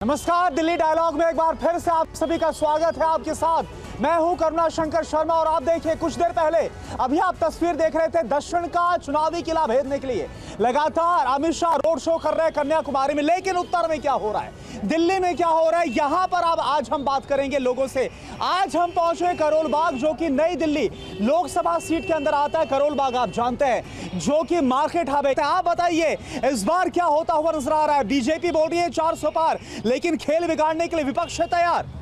नमस्कार, दिल्ली डायलॉग में एक बार फिर से आप सभी का स्वागत है। आपके साथ मैं हूं करुणा शंकर शर्मा और आप देखिए कुछ देर पहले अभी आप तस्वीर देख रहे थे दक्षिण का चुनावी किला भेदने के लिए लगातार अमित शाह रोड शो कर रहे हैं कन्याकुमारी में, लेकिन उत्तर में क्या हो रहा है, दिल्ली में क्या हो रहा है, यहां पर अब आज हम बात करेंगे लोगों से। आज हम पहुंचे करोल बाग, जो कि नई दिल्ली लोकसभा सीट के अंदर आता है। करोल बाग आप जानते हैं जो कि मार्केट हब है। आप बताइए इस बार क्या होता हुआ नजर आ रहा है। बीजेपी बोल रही है 400 पार, लेकिन खेल बिगाड़ने के लिए विपक्ष है तैयार।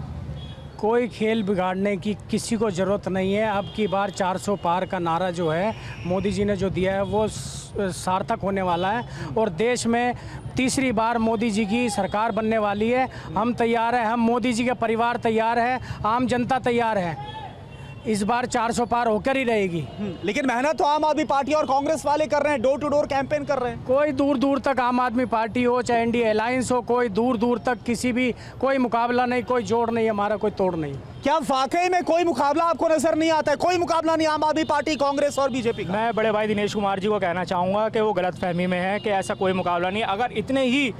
कोई खेल बिगाड़ने की किसी को ज़रूरत नहीं है। अब की बार 400 पार का नारा जो है मोदी जी ने जो दिया है वो सार्थक होने वाला है और देश में तीसरी बार मोदी जी की सरकार बनने वाली है। हम तैयार हैं, हम मोदी जी के परिवार तैयार है, आम जनता तैयार है। इस बार 400 पार होकर ही रहेगी। लेकिन मेहनत तो आम आदमी पार्टी और कांग्रेस वाले कर रहे हैं, डोर टू डोर कैंपेन कर रहे हैं। कोई दूर दूर तक आम आदमी पार्टी हो चाहे एनडीए अलायंस हो, कोई दूर दूर तक किसी भी कोई मुकाबला नहीं, कोई जोड़ नहीं हमारा, कोई तोड़ नहीं। क्या वाकई में कोई मुकाबला आपको नजर नहीं आता है? कोई मुकाबला नहीं आम आदमी पार्टी, कांग्रेस और बीजेपी का? मैं बड़े भाई दिनेश कुमार जी को कहना चाहूँगा कि वो गलतफहमी में है कि ऐसा कोई मुकाबला नहीं। अगर इतने ही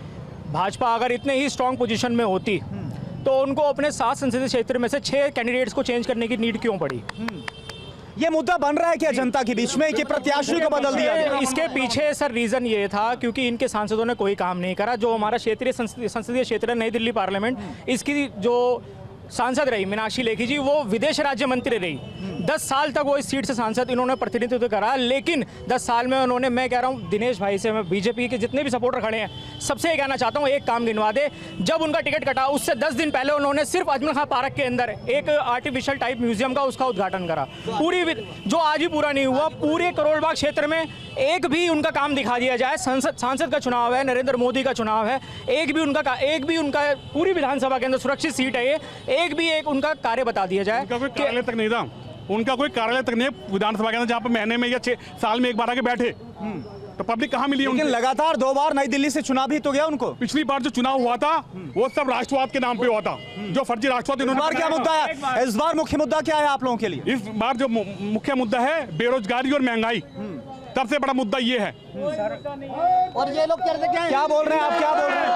भाजपा अगर इतने ही स्ट्रॉन्ग पोजीशन में होती तो उनको अपने 7 संसदीय क्षेत्र में से 6 कैंडिडेट्स को चेंज करने की नीड क्यों पड़ी? ये मुद्दा बन रहा है क्या जनता के बीच में कि प्रत्याशी को बदल दिया गया? इसके पीछे सर रीजन ये था क्योंकि इनके सांसदों ने कोई काम नहीं करा। जो हमारा क्षेत्रीय संसदीय क्षेत्र है नई दिल्ली पार्लियामेंट, इसकी जो सांसद रही मीनाक्षी लेखी जी, वो विदेश राज्य मंत्री रही। 10 साल तक वो इस सीट से सांसद इन्होंने प्रतिनिधित्व करा, लेकिन 10 साल में उन्होंने, मैं कह रहा हूँ दिनेश भाई से, मैं बीजेपी के जितने भी सपोर्टर खड़े हैं सबसे ये कहना चाहता हूँ एक काम गिनवा दे। जब उनका टिकट कटा उससे 10 दिन पहले उन्होंने सिर्फ अजमल खां पार्क के अंदर एक आर्टिफिशियल टाइप म्यूजियम का उसका उद्घाटन करा, पूरी जो आज भी पूरा नहीं हुआ। पूरे करोल बाग क्षेत्र में एक भी उनका काम दिखा दिया जाए। सांसद का चुनाव है, नरेंद्र मोदी का चुनाव है, एक भी उनका पूरी विधानसभा के अंदर सुरक्षित सीट है ये, एक भी एक उनका कार्य बता दिया जाए। उनका कोई कार्यालय तक नहीं था, उनका कोई कार्यालय तक नहीं विधानसभा के अंदर जहाँ पर महीने में या 6 साल में एक बार आके बैठे, तो पब्लिक कहाँ मिली? लेकिन लगातार 2 बार नई दिल्ली से चुनाव भी तो गया उनको। पिछली बार जो चुनाव हुआ था वो सब राष्ट्रवाद के नाम पे हुआ था, जो फर्जी राष्ट्रवाद इस बार क्या मुद्दा है? इस बार मुख्य मुद्दा क्या है आप लोगों के लिए? इस बार जो मुख्य मुद्दा है बेरोजगारी और महंगाई, सबसे बड़ा मुद्दा ये है। और ये लोग क्या बोल रहे हैं आप?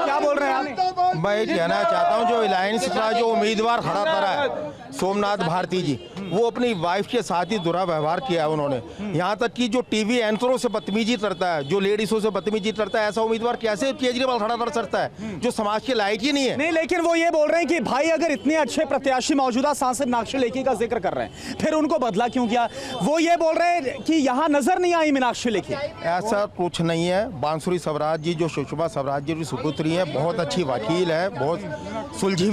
क्या बोल रहे हैं आप? मैं कहना चाहता हूँ जो अलायंस का जो उम्मीदवार खड़ा करा है सोमनाथ भारती जी, वो अपनी वाइफ के साथ ही दुर्व्यवहार किया है उन्होंने। यहाँ तक कि जो टीवी एंकरों से बदतमीजी करता है, जो लेडीजों से बदतमीजी करता है, ऐसा उम्मीदवार कैसे केजरीवाल खड़ा कर सकता है जो समाज के लायक ही नहीं है? नहीं, लेकिन वो ये बोल रहे हैं कि भाई अगर इतने अच्छे प्रत्याशी मौजूदा सांसद मीनाक्षी लेखी का जिक्र कर रहे हैं, फिर उनको बदला क्यों किया? वो ये बोल रहे हैं कि यहाँ नजर नहीं आई मीनाक्षी लेखी। ऐसा कुछ नहीं है। बांसुरी स्वराज जी जो सुषमा स्वराज जी की सुपुत्री है, बहुत अच्छी वकील है, बहुत सुलझी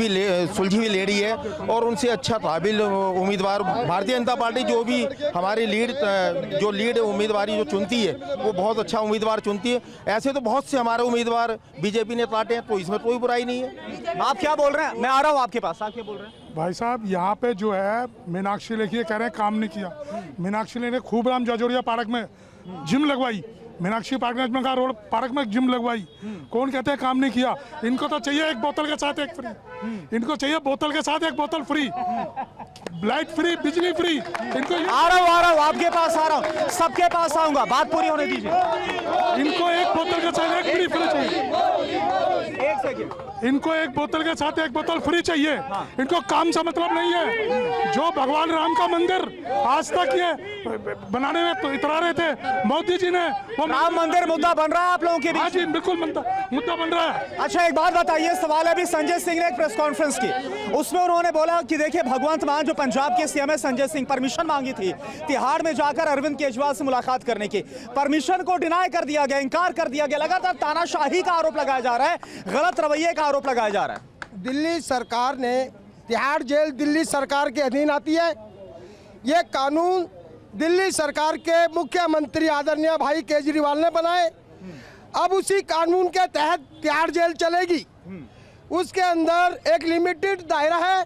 हुई लेडी है और उनसे अच्छा काबिल उम्मीदवार भारतीय जनता पार्टी जो भी हमारी लीड उम्मीदवारी जो चुनती है वो बहुत अच्छा उम्मीदवार चुनती है। ऐसे तो बहुत से हमारे उम्मीदवार बीजेपी ने काटे हैं, तो इसमें कोई बुराई नहीं है। आप क्या बोल रहे हैं? मैं आ रहा हूँ आपके पास। आप क्या बोल रहे हैं? भाई साहब यहाँ पे जो है मीनाक्षी लेखी कह रहे हैं काम नहीं किया। मीनाक्षी लेखी ने खूब राम जजोरिया पार्क में जिम लगवाई, मीनाक्षी पार्क में जिम लगवाई। कौन कहते हैं काम नहीं किया? इनको तो चाहिए एक बोतल के साथ एक फ्री, इनको चाहिए बोतल के साथ एक बोतल फ्री, लाइट फ्री, बिजली फ्री। इनको आ रहा हूँ आपके पास आ रहा हूँ, सबके पास आऊंगा, बात पूरी होने दीजिए। इनको एक बोतल के साथ एक फ्री चाहिए, एक सेकंड। इनको एक बोतल के साथ एक बोतल फ्री चाहिए। इनको काम से मतलब नहीं है। जो भगवान राम का मंदिर आज तक ये बनाने में तो इतरा रहे थे मोदी जी ने, वो राम मंदिर मुद्दा बन रहा है आप लोगों के बीच? हाँ जी, बिल्कुल मुद्दा बन रहा है। अच्छा, एक बात बताइए, सवाल है अभी संजय सिंह ने एक प्रेस कॉन्फ्रेंस की, उसमें उन्होंने बोला कि देखिए भगवंत मान जो पंजाब के सीएम है संजय सिंह, परमिशन मांगी थी तिहाड़ में जाकर अरविंद केजरीवाल से मुलाकात करने की, परमिशन को डिनाई कर दिया गया, इनकार कर दिया गया। लगातार तानाशाही का आरोप लगाया जा रहा है, गलत रवैये का आरोप लगाया जा रहा है। दिल्ली सरकार ने, तिहाड़ जेल दिल्ली सरकार के अधीन आती है। ये कानून दिल्ली सरकार के मुख्यमंत्री आदरणीय भाई केजरीवाल ने बनाए। अब उसी कानून के तहत तिहाड़ जेल चलेगी। उसके अंदर एक लिमिटेड दायरा है।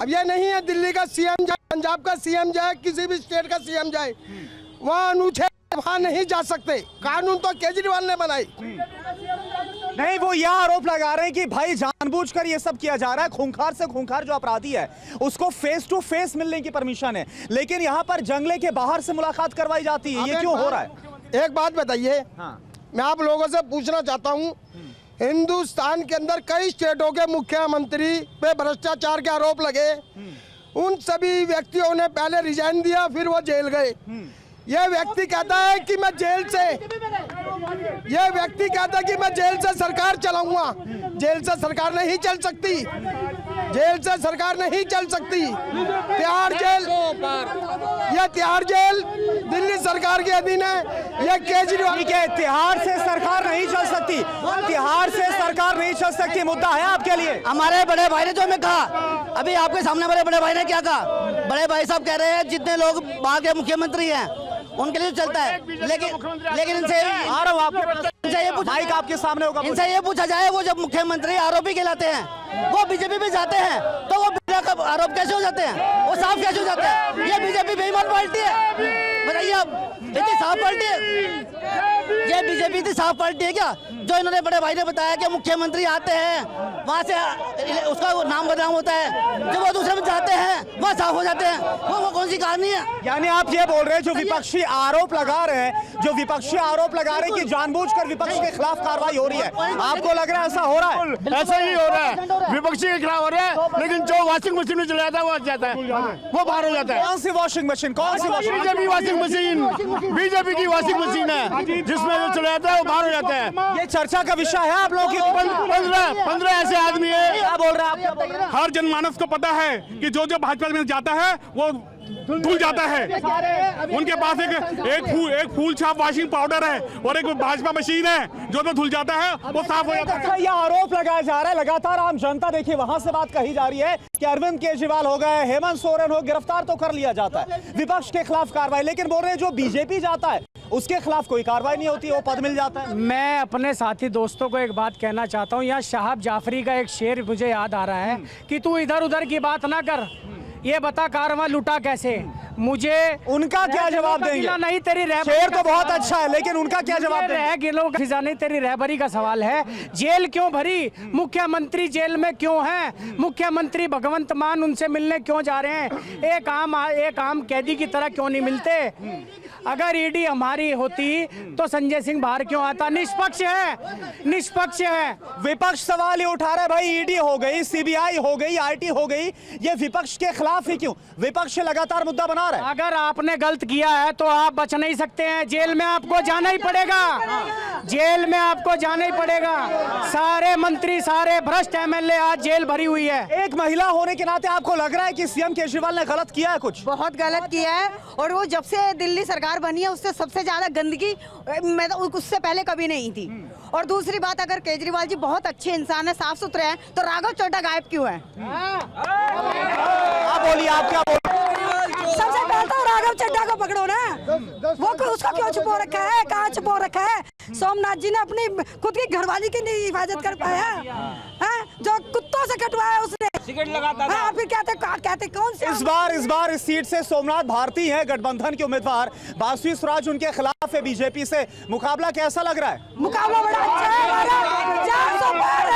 अब यह नहीं है दिल्ली का सीएम जाए, पंजाब का सीएम जाए, किसी भी स्टेट का सीएम जाए, वहाँ अनुच्छेद वहाँ नहीं जा सकते। कानून तो केजरीवाल ने बनाई। नहीं, वो यह आरोप लगा रहे हैं कि भाई जानबूझकर ये सब किया जा रहा है, खूंखार से खूंखार जो अपराधी है उसको फेस टू फेस मिलने की परमिशन है, लेकिन यहाँ पर जंगले के बाहर से मुलाकात करवाई जाती है। ये क्यों हो रहा है? एक बात बताइए, हाँ। मैं आप लोगों से पूछना चाहता हूँ हिंदुस्तान के अंदर कई स्टेटों के मुख्यमंत्री पे भ्रष्टाचार के आरोप लगे, उन सभी व्यक्तियों ने पहले रिजाइन दिया, फिर वो जेल गए। यह व्यक्ति कहता है कि मैं जेल से सरकार चलाऊंगा। जेल से सरकार नहीं चल सकती, जेल से सरकार नहीं चल सकती। तिहाड़ जेल दिल्ली सरकार के अधीन है। यह केजरीवाल के तिहाड़ से सरकार नहीं चल सकती, तिहाड़ से सरकार नहीं चल सकती, मुद्दा है आपके लिए। हमारे बड़े भाई ने जो हमें कहा, अभी आपके सामने बड़े भाई ने क्या कहा? बड़े भाई साहब कह रहे हैं जितने लोग वहाँ के मुख्यमंत्री हैं उनके लिए चलता है, लेकिन इनसे आ रहा हूँ आपके माइक आपके सामने होगा। इनसे ये पूछा जाए, वो जब मुख्यमंत्री आरोपी कहलाते हैं, वो बीजेपी में जाते हैं, तो वो बिना का आरोप कैसे हो जाते हैं? वो साफ कैसे हो जाते हैं? ये बीजेपी बेईमान पार्टी है, बताइए आप। इतनी साफ पार्टी है ये बीजेपी, इतनी साफ पार्टी है क्या? जो इन्होंने बड़े भाई ने बताया कि मुख्यमंत्री आते हैं वहाँ से उसका नाम बदनाम होता है, जब वो दूसरे में जाते हैं वहाँ साफ हो जाते हैं। वो कौन सी कहानी है? यानी आप ये बोल रहे हैं जो विपक्षी आरोप लगा रहे हैं, जो विपक्षी आरोप लगा रहे हैं कि जानबूझकर विपक्ष के खिलाफ कार्रवाई हो रही है, आपको लग रहा है ऐसा हो रहा है? ऐसा ही हो रहा है, विपक्षी के खिलाफ हो रहा है, लेकिन जो वॉशिंग मशीन में चला जाता है वो जाता है, वो बाहर हो जाता है। कौन सी वॉशिंग मशीन? कौन सी washing? BJP washing machine, BJP की वॉशिंग मशीन है, जिसमें जो चला जाता है वो बाहर हो जाता है। ये चर्चा का विषय है आप लोगों की। 15 ऐसे आदमी है। क्या बोल रहे हैं आप? हर जनमानस को पता है कि जो जो भाजपा में जाता है वो धुल जाता है। उनके पास एक फूल छाप वॉशिंग पाउडर है और एक भाजपा मशीन है, जो धुल जाता है वो साफ हो जाता है। ये आरोप लगाया जा रहा है लगातार, आम जनता देखिए वहां से बात कही जा रही है कि अरविंद केजरीवाल हो गए, हेमंत सोरेन हो, गिरफ्तार तो कर लिया जाता है, विपक्ष के खिलाफ कार्रवाई, लेकिन बोल रहे हैं जो बीजेपी जाता है उसके खिलाफ कोई कार्रवाई नहीं होती, वो पद मिल जाता है। मैं अपने साथी दोस्तों को एक बात कहना चाहता हूँ, यहाँ शाहब जाफरी का एक शेर मुझे याद आ रहा है कि तू इधर उधर की बात ना कर, ये बता कारवां लुटा कैसे। मुझे उनका क्या जवाब देंगे? नहीं, तेरी शेर तो बहुत अच्छा है, लेकिन उनका क्या जवाब देंगे? रह गिलो खिजा नहीं, तेरी रहबरी का सवाल है। जेल क्यों भरी? मुख्यमंत्री जेल में क्यों हैं? मुख्यमंत्री भगवंत मान उनसे मिलने क्यों जा रहे हैं? एक आम कैदी की तरह क्यों नहीं मिलते? अगर ईडी हमारी होती तो संजय सिंह बाहर क्यों आता? निष्पक्ष है, निष्पक्ष है। विपक्ष सवाल ही उठा रहा है भाई, ईडी हो गई, सीबीआई हो गई, आईटी हो गई, ये विपक्ष के खिलाफ ही क्यों? विपक्ष लगातार मुद्दा बना रहा है। अगर आपने गलत किया है तो आप बच नहीं सकते हैं, जेल में आपको जाना ही पड़ेगा, जेल में आपको जाना ही पड़ेगा। सारे मंत्री, सारे भ्रष्ट एमएलए आज जेल भरी हुई है। एक महिला होने के नाते आपको लग रहा है कि सीएम केजरीवाल ने गलत किया है? कुछ बहुत गलत किया है, और वो जब से दिल्ली सरकार बनी है उससे सबसे ज्यादा गंदगी मैं तो उससे पहले कभी नहीं थी। और दूसरी बात, अगर केजरीवाल जी बहुत अच्छे इंसान है, साफ सुथरे हैं, तो राघव चड्ढा गायब क्यों है? आप बोलिए, आप क्या बोल? सबसे पहले तो राघव चड्ढा को पकड़ो ना, वो उसको क्यों छुपो रखा है? कहाँ छुपो रखा है? सोमनाथ जी ने अपनी खुद की घरवाली की नहीं हिफाजत कर पाया है, जो कुत्तों से कटवाया उसने, सिगरेट लगाता था। फिर कहते कौन से? इस बार इस सीट से सोमनाथ भारती हैं गठबंधन के उम्मीदवार, बासुई स्वराज उनके खिलाफ है बीजेपी से, मुकाबला कैसा लग रहा है? मुकाबला बड़ा अच्छा है हमारा, 400 पार।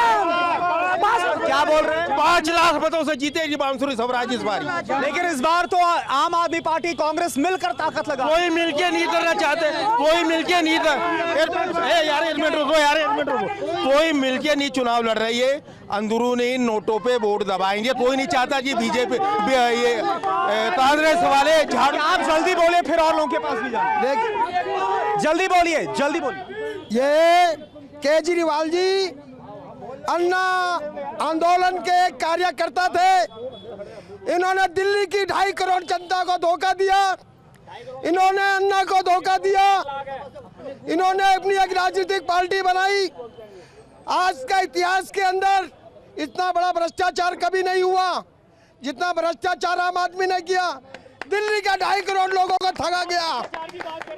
क्या बोल रहे हैं? 5 लाख मतों से जीतेगी बांसुरी स्वराज इस बार। लेकिन इस बार तो आम आदमी पार्टी कांग्रेस मिलकर ताकत लगा। कोई मिलके नहीं करना चाहते, कोई मिलके नहीं यार एक मिनट रुको, कोई मिलके नहीं चुनाव लड़ रही है, अंदरूनी नोटों पे वोट दबाएंगे। कोई नहीं चाहता कि बीजेपी ये कांग्रेस वाले झाड़ू। आप जल्दी बोलिए, फिर और लोगों के पास भी जाए। जल्दी बोलिए, जल्दी बोलिए। ये केजरीवाल जी अन्ना आंदोलन के कार्यकर्ता थे, इन्होंने दिल्ली की 2.5 करोड़ जनता को धोखा दिया, इन्होंने अन्ना को धोखा दिया, इन्होंने अपनी एक राजनीतिक पार्टी बनाई। आज का इतिहास के अंदर इतना बड़ा भ्रष्टाचार कभी नहीं हुआ जितना भ्रष्टाचार आम आदमी ने किया। दिल्ली का 2.5 करोड़ लोगों को ठगा गया।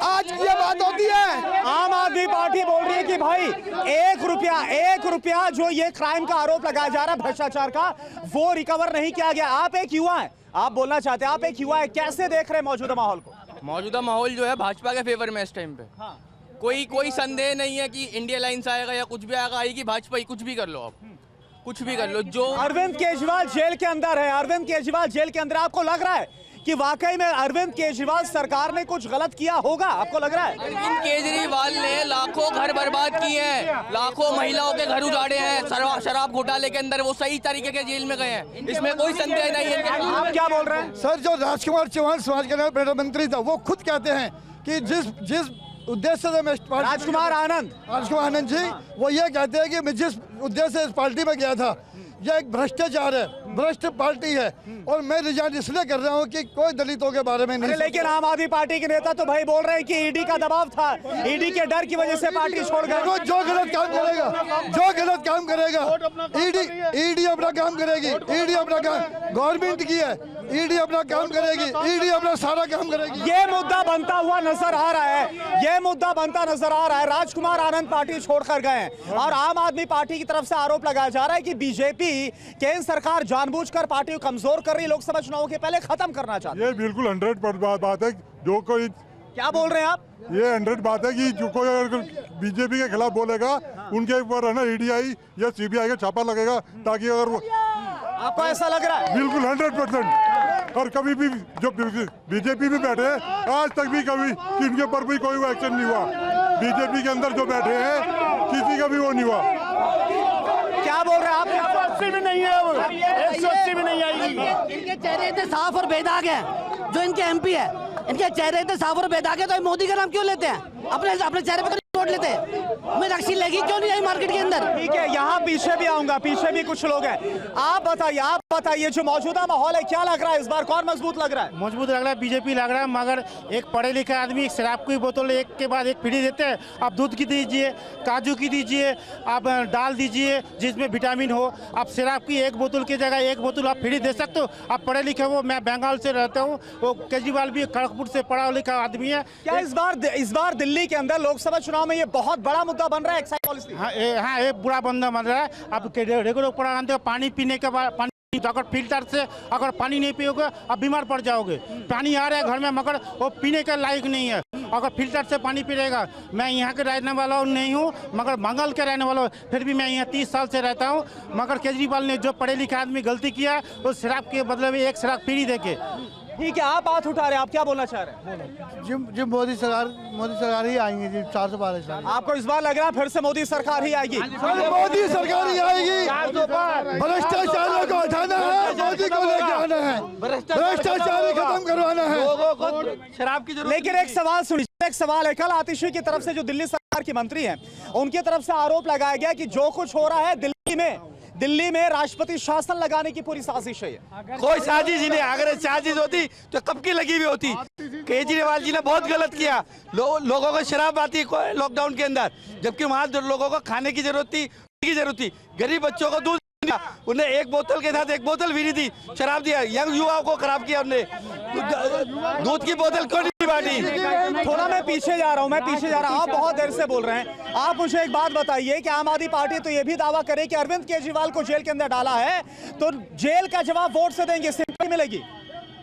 आज ये बात होती है, आम आदमी पार्टी बोल रही है कि भाई 1 रुपया जो ये क्राइम का आरोप लगाया जा रहा है भ्रष्टाचार का, वो रिकवर नहीं किया गया। आप एक युवा हैं, आप बोलना चाहते हैं, आप एक युवा है, कैसे देख रहे हैं मौजूदा माहौल को? मौजूदा माहौल जो है भाजपा के फेवर में इस टाइम पे। हाँ। कोई संदेह नहीं है कि इंडिया लाइन्स आएगा या कुछ भी आएगा, आएगी भाजपा ही। कुछ भी कर लो आप, कुछ भी कर लो। जो अरविंद केजरीवाल जेल के अंदर है, अरविंद केजरीवाल जेल के अंदर, आपको लग रहा है कि वाकई में अरविंद केजरीवाल सरकार ने कुछ गलत किया होगा? आपको लग रहा है? अरविंद केजरीवाल ने लाखों घर बर्बाद किए हैं, लाखों महिलाओं के घर उजाड़े हैं, शराब घोटाले के अंदर वो सही तरीके के जेल में गए हैं, इसमें कोई संदेह नहीं है। आप क्या बोल रहे हैं? सर, जो राजकुमार चौहान समाज कल्याण प्रधानमंत्री था, वो खुद कहते हैं कि जिस उद्देश्य से मैं राजकुमार आनंद जी, वो ये कहते हैं कि मैं जिस उद्देश्य से इस पार्टी में गया था, यह एक भ्रष्टाचार है, भ्रष्ट पार्टी है, और मैं रिजाइन इसलिए कर रहा हूँ कि कोई दलितों के बारे में नहीं। लेकिन आम आदमी पार्टी के नेता तो भाई बोल रहे हैं कि ईडी का दबाव था, ईडी के डर की वजह से पार्टी छोड़ गए। जो गलत काम करेगा, ईडी अपना काम करेगी, ईडी अपना काम गवर्नमेंट की है, ईडी अपना काम करेगी, ईडी अपना सारा काम करेगी। ये मुद्दा बनता हुआ नजर आ रहा है, राजकुमार आनंद पार्टी छोड़कर गए हैं और आम आदमी पार्टी की तरफ से आरोप लगाया जा रहा है कि बीजेपी केंद्र सरकार जानबूझकर पार्टी को कमजोर कर रही, लोकसभा चुनाव के पहले खत्म करना चाहती है। ये बिल्कुल 100% बात है। जो कोई क्या बोल रहे हैं आप? ये 100 बात है कि जो कोई अगर बीजेपी के खिलाफ बोलेगा, उनके ऊपर है ना ईडीआई या सीबीआई का छापा लगेगा, ताकि अगर वो आपको ऐसा लग रहा है? बिल्कुल 100%। और कभी भी जो बीजेपी में बैठे हैं, आज तक भी कभी इनके ऊपर भी कोई एक्शन नहीं हुआ। बीजेपी के अंदर जो बैठे हैं, किसी का भी वो नहीं हुआ। क्या बोल रहे हैं आप? 180 भी नहीं है, 180 भी नहीं आएगी। इनके चेहरे इतने साफ और बेदाग हैं, जो इनके एमपी है, इनके चेहरे इतने साफ और बेदाग है, तो मोदी का नाम क्यों लेते हैं? अपने चेहरे पे नोट लेते हैं। मीनाक्षी लेखी क्यों नहीं आई मार्केट के अंदर? ठीक है, यहाँ पीछे भी आऊंगा, पीछे भी कुछ लोग हैं। आप बताइए जो मौजूदा माहौल है, क्या लग रहा है इस बार, कौन मजबूत लग रहा है? मजबूत लग रहा है, बीजेपी लग रहा है, मगर एक पढ़े लिखे आदमी शराब की बोतल एक के बाद एक फ्री देते हैं। आप दूध की दीजिए, काजू की दीजिए, आप दाल दीजिए जिसमें विटामिन हो। आप शराब की एक बोतल की जगह एक बोतल आप फ्री दे सकते हो। आप पढ़े लिखे हो, मैं बंगाल से रहता हूँ, वो केजरीवाल भी खड़गपुर से पढ़ा लिखा आदमी है। क्या इस बार दिल्ली के अंदर लोकसभा चुनाव में ये बहुत बड़ा मुद्दा बन रहा है एक्साइज पॉलिसी? हाँ, एक बुरा बंदा बन रहा है। आप रेगुलर पढ़ा पानी पीने के बाद अगर फिल्टर से अगर पानी नहीं पियोगे आप बीमार पड़ जाओगे। पानी आ रहा है घर में, मगर वो पीने के लायक नहीं है। अगर फिल्टर से पानी पिएगा, मैं यहाँ के रहने वाला नहीं हूँ, मगर बंगाल के रहने वाला हूँ, फिर भी मैं यहाँ 30 साल से रहता हूँ। मगर केजरीवाल ने जो पढ़े लिखे आदमी गलती किया, वो शराब के बदले में एक शराब फ्री देके। ठीक है, आप बात उठा रहे हैं, आप क्या बोलना चाह रहे हैं? जी मोदी सरकार ही आएंगे जी, 412 साल। आपको इस बार लग रहा है फिर से मोदी सरकार ही आएगी? मोदी सरकार ही आएगी। भ्रष्टाचार को हटाना है, मोदी को लेके आना है, भ्रष्टाचार खत्म करवाना है। शराब की जरूरत। लेकिन एक सवाल सुनिए, एक सवाल है, कल आतिशी की तरफ से जो दिल्ली सरकार की मंत्री हैं, उनकी तरफ से आरोप लगाया गया कि जो कुछ हो रहा है दिल्ली में राष्ट्रपति शासन लगाने की पूरी साजिश है। कोई साजिश ही नहीं, अगर साजिश होती तो कब की लगी हुई होती। केजरीवाल जी ने बहुत गलत किया। लोगों को शराब आती लॉकडाउन के अंदर, जबकि वहाँ लोगों को खाने की जरूरत थी, गरीब बच्चों को दूध, उन्हें एक बोतल के साथ एक बोतल भी नहीं दी, शराब दिया, यंग युवाओं को खराब किया उन्हें। दूध की बोतल क्यों नहीं बांटी? थोड़ा मैं पीछे जा रहा हूँ, आप बहुत देर से बोल रहे हैं। आप मुझे एक बात बताइए कि आम आदमी पार्टी तो ये भी दावा करे कि अरविंद केजरीवाल को जेल के अंदर डाला है, तो जेल का जवाब वोट से देंगे, सिंपल मिलेगी।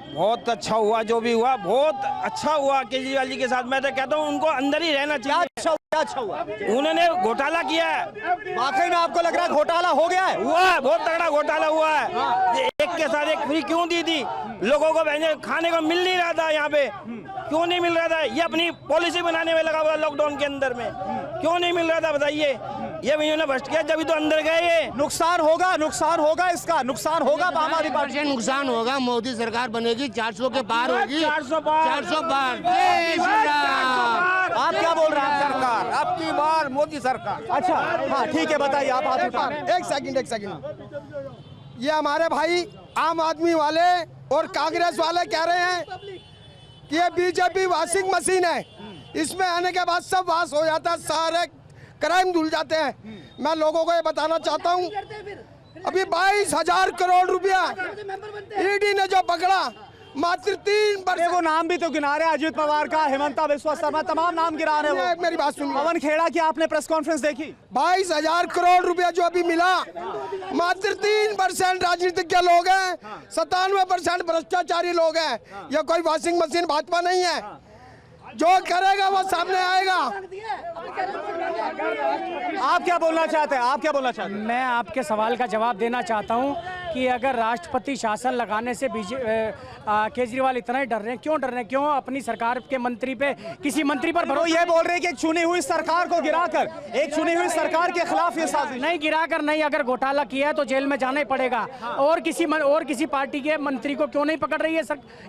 बहुत अच्छा हुआ, जो भी हुआ बहुत अच्छा हुआ केजरीवाल जी के साथ। मैं तो कहता हूँ उनको अंदर ही रहना चाहिए। अच्छा हुआ उन्होंने घोटाला किया है। वाकई में आपको लग रहा है घोटाला हो गया है? हुआ है, बहुत तगड़ा घोटाला हुआ है। एक के साथ एक फ्री क्यों दी थी? लोगों को खाने को मिल नहीं रहा था, यहाँ पे क्यों नहीं मिल रहा था? ये अपनी पॉलिसी बनाने में लगा हुआ लॉकडाउन के अंदर में, क्यों नहीं मिल रहा था बताइए? ये इन्होंने भ्रष्ट किया, जब तो अंदर गए। ये नुकसान होगा इसका, नुकसान होगा आम आदमी पार्टी। नुकसान होगा, मोदी सरकार बनेगी, 400 के पार होगी, 400 पार। आप क्या बोल रहे हैं? सरकार अब की बार मोदी सरकार। अच्छा, हाँ ठीक है, बताइए आप हाथ उठा रहे हैं। एक सेकंड। ये हमारे भाई आम आदमी वाले और कांग्रेस वाले कह रहे हैं कि ये बीजेपी वॉशिंग मशीन है, इसमें आने के बाद सब वास हो जाता है, सारे क्राइम धुल जाते हैं। मैं लोगों को ये बताना चाहता हूँ, अभी 22,000 करोड़ रुपया ईडी ने जो पकड़ा, मात्र 3 वर्ष। वो नाम भी तो गिना रहे, अजित पवार का, हेमंता बिस्वा शर्मा, तमाम नाम गिरा रहे हैं। मेरी बात सुनिए, पवन खेड़ा की आपने प्रेस कॉन्फ्रेंस देखी? 22,000 करोड़ रुपया जो अभी मिला, मात्र 3% राजनीतिक के लोग हैं, 97% भ्रष्टाचारी लोग हैं। ये कोई वॉशिंग मशीन भाजपा नहीं है, जो करेगा वो सामने आएगा। आप क्या बोलना चाहते हैं? मैं आपके सवाल का जवाब देना चाहता हूं कि अगर राष्ट्रपति शासन लगाने से केजरीवाल इतना ही डर रहे हैं, क्यों डर रहे हैं? क्यों अपनी सरकार के मंत्री पे, किसी मंत्री पर तो भरोसा ये बोल रहे हैं कि एक चुनी हुई सरकार को गिराकर, एक चुनी हुई सरकार के खिलाफ ये साजिश नहीं, गिराकर नहीं, अगर घोटाला किया है तो जेल में जाना ही पड़ेगा। और किसी पार्टी के मंत्री को क्यों नहीं पकड़ रही है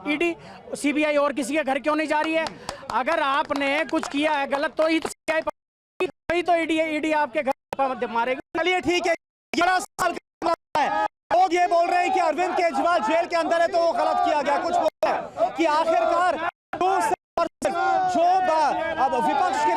ईडी, सीबीआई, और किसी के घर क्यों नहीं जा रही है? अगर आपने कुछ किया है गलत तो ही तो ईडी आपके घर पर मारेगी। चलिए ठीक है, 11 साल का है। लोग ये बोल रहे हैं कि अरविंद केजरीवाल जेल के अंदर है तो वो गलत किया गया। कुछ बोल रहे हैं कि आखिरकार जो अब विपक्ष की